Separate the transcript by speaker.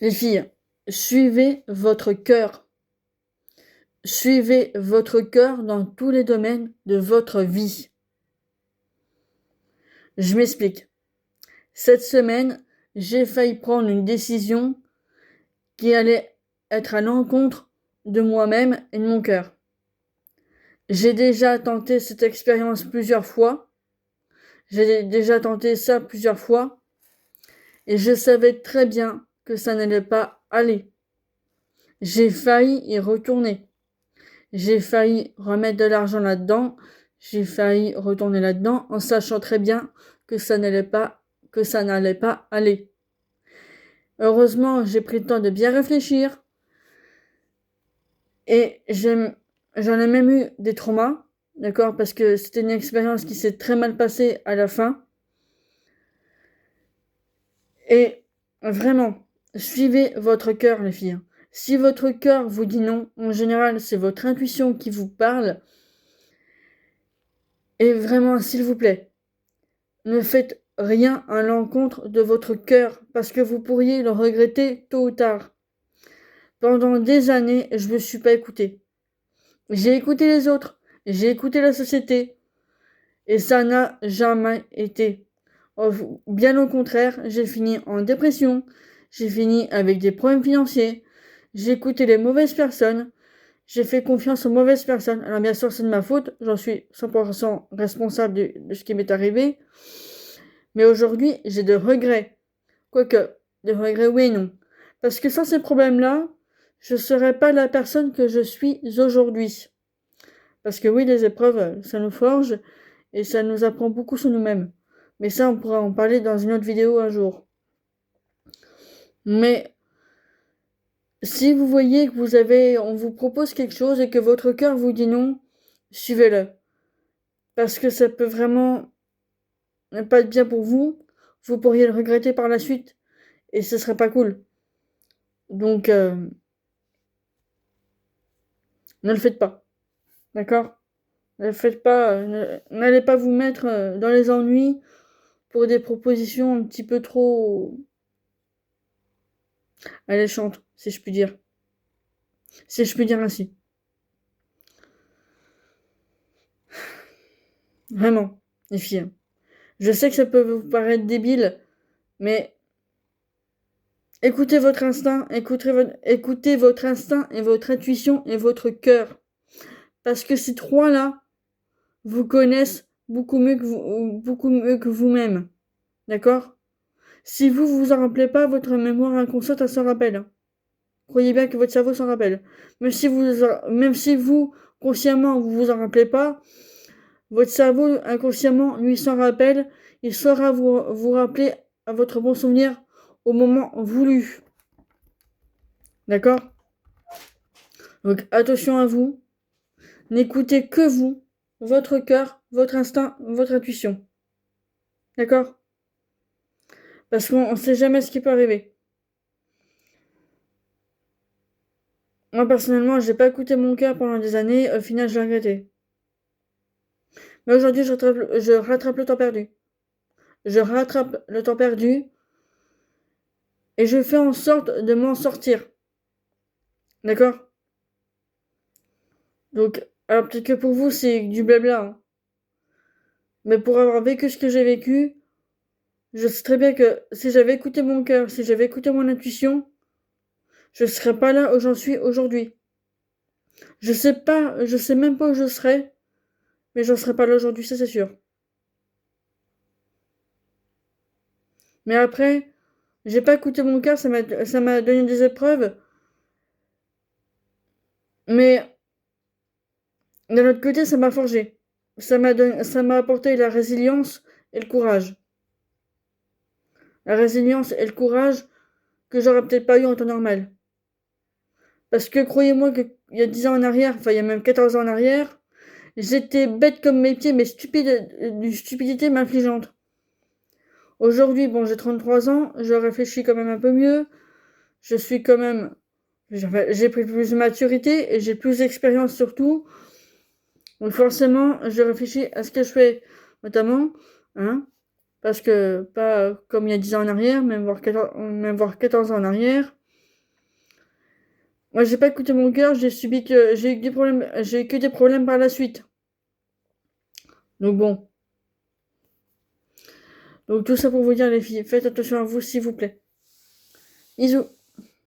Speaker 1: Les filles, suivez votre cœur. Suivez votre cœur dans tous les domaines de votre vie. Je m'explique. Cette semaine, j'ai failli prendre une décision qui allait être à l'encontre de moi-même et de mon cœur. J'ai déjà tenté cette expérience plusieurs fois. J'ai déjà tenté ça plusieurs fois. Et je savais très bien que ça n'allait pas aller. J'ai failli y retourner. J'ai failli remettre de l'argent là-dedans. J'ai failli retourner là-dedans en sachant très bien que ça n'allait pas aller. Heureusement, j'ai pris le temps de bien réfléchir et j'en ai même eu des traumas, d'accord, parce que c'était une expérience qui s'est très mal passée à la fin. Et vraiment, suivez votre cœur, les filles. Si votre cœur vous dit non, en général, c'est votre intuition qui vous parle. Et vraiment, s'il vous plaît, ne faites rien à l'encontre de votre cœur, parce que vous pourriez le regretter tôt ou tard. Pendant des années, je ne me suis pas écoutée. J'ai écouté les autres, j'ai écouté la société, et ça n'a jamais été. Bien au contraire, j'ai fini en dépression, j'ai fini avec des problèmes financiers, j'ai écouté les mauvaises personnes, j'ai fait confiance aux mauvaises personnes. Alors bien sûr, c'est de ma faute, j'en suis 100% responsable de ce qui m'est arrivé, mais aujourd'hui, j'ai de regrets. Quoique, des regrets oui et non. Parce que sans ces problèmes-là, je ne serais pas la personne que je suis aujourd'hui. Parce que oui, les épreuves, ça nous forge et ça nous apprend beaucoup sur nous-mêmes. Mais ça, on pourra en parler dans une autre vidéo un jour. Mais si vous voyez que on vous propose quelque chose et que votre cœur vous dit non, suivez-le. Parce que ça peut vraiment ne pas être bien pour vous. Vous pourriez le regretter par la suite et ce serait pas cool. Donc, ne le faites pas. D'accord? Ne le faites pas. N'allez pas vous mettre dans les ennuis pour des propositions un petit peu trop alléchantes, si je puis dire. Si je puis dire ainsi. Vraiment, les filles. Je sais que ça peut vous paraître débile, mais écoutez votre instinct, écoutez votre instinct et votre intuition et votre cœur. Parce que ces trois-là vous connaissent beaucoup mieux que vous-même. D'accord? Si vous vous en rappelez pas, votre mémoire inconsciente, elle s'en rappelle. Croyez bien que votre cerveau s'en rappelle. Même si vous, consciemment, vous vous en rappelez pas, votre cerveau, inconsciemment, lui s'en rappelle. Il saura vous rappeler à votre bon souvenir au moment voulu. D'accord? Donc, attention à vous. N'écoutez que vous, votre cœur, votre instinct, votre intuition. D'accord? Parce qu'on ne sait jamais ce qui peut arriver. Moi, personnellement, j'ai pas écouté mon cœur pendant des années. Au final, j'ai regretté. Mais aujourd'hui, je rattrape le temps perdu. Je rattrape le temps perdu et je fais en sorte de m'en sortir. D'accord? Donc, alors peut-être que pour vous, c'est du blabla, hein. Mais pour avoir vécu ce que j'ai vécu, je sais très bien que si j'avais écouté mon cœur, si j'avais écouté mon intuition, je serais pas là où j'en suis aujourd'hui. Je sais même pas où je serais, mais j'en serais pas là aujourd'hui, ça c'est sûr. Mais après, j'ai pas écouté mon cœur, ça m'a donné des épreuves, mais d'un autre côté, ça m'a forgé. Ça m'a apporté la résilience et le courage. La résilience et le courage que j'aurais peut-être pas eu en temps normal. Parce que croyez-moi qu'il y a 10 ans en arrière, enfin il y a même 14 ans en arrière, j'étais bête comme mes pieds, mais stupide, d'une stupidité m'infligeante. Aujourd'hui, bon, j'ai 33 ans, je réfléchis quand même un peu mieux, je suis quand même, j'ai pris plus de maturité et j'ai plus d'expérience surtout. Donc forcément, je réfléchis à ce que je fais, notamment, hein, parce que pas comme il y a 10 ans en arrière, même voire 14 ans en arrière. Moi, j'ai pas écouté mon cœur, j'ai eu des problèmes, j'ai eu que des problèmes par la suite. Donc bon. Donc tout ça pour vous dire, les filles, faites attention à vous, s'il vous plaît. Bisous.